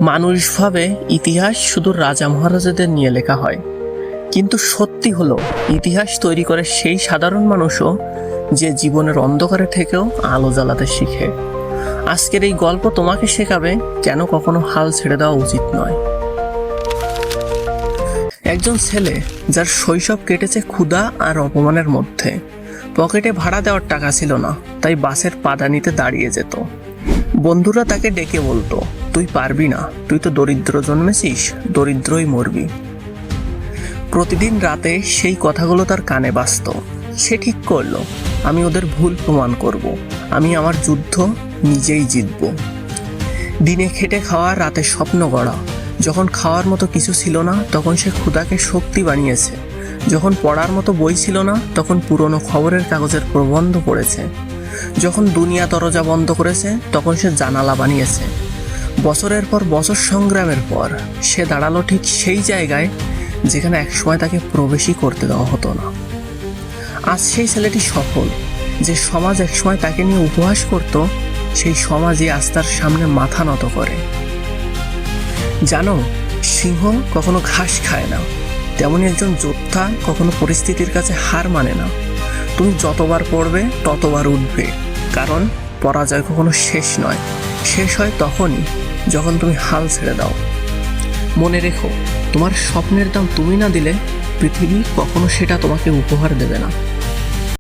মানুষভাবে ইতিহাস শুধু রাজা মহারাজাদের নিয়ে লেখা হয়, কিন্তু সত্যি হলো ইতিহাস তৈরি করে সেই সাধারণ মানুষও যে জীবনের অন্ধকারে থেকেও আলো জ্বালাতে শিখে। আজকের এই গল্প তোমাকে শেখাবে কেন কখনো হাল ছেড়ে দেওয়া উচিত নয়। একজন ছেলে যার শৈশব কেটেছে ক্ষুধা আর অপমানের মধ্যে। পকেটে ভাড়া দেওয়ার টাকা ছিল না, তাই বাসের পাদানিতে দাঁড়িয়ে যেত। বন্ধুরা তাকে ডেকে বলতো, তুই পারবি না, তুই তো দরিদ্র জন্মেছিস, দরিদ্রই মরবি। প্রতিদিন রাতে সেই কথাগুলো তার কানে বাজতো। সে ঠিক করলো, আমি ওদের ভুল প্রমাণ করব, আমি আমার যুদ্ধ নিজেই জিতব। দিনে খেটে খাওয়া, রাতে স্বপ্ন গড়া। যখন খাওয়ার মতো কিছু ছিল না, তখন সে ক্ষুধাকে শক্তি বানিয়েছে। যখন পড়ার মতো বই ছিল না, তখন পুরনো খবরের কাগজের প্রবন্ধ পড়েছে। যখন দুনিয়া দরজা বন্ধ করেছে, তখন সে জানালা বানিয়েছে। বছরের পর বছর সংগ্রামের পর সে দাঁড়ালো ঠিক সেই জায়গায় যেখানে একসময় তাকে প্রবেশই করতে দেওয়া হতো না। আজ সেই ছেলেটি সফল। যে সমাজ একসময় তাকে নিয়ে উপহাস করত, সেই সমাজই আজ তার সামনে মাথা নত করে। জানো, সিংহ কখনো ঘাস খায় না, তেমনি একজন যোদ্ধা কখনো পরিস্থিতির কাছে হার মানে না। তুমি যতবার পড়বে ততবার উঠবে, কারণ পরাজয় কখনো শেষ নয়। শেষ হয় তখনই যখন তুমি হাল ছেড়ে দাও। মনে রেখো, তোমার স্বপ্নের দাম তুমি না দিলে পৃথিবী কখনো সেটা তোমাকে উপহার দেবে না।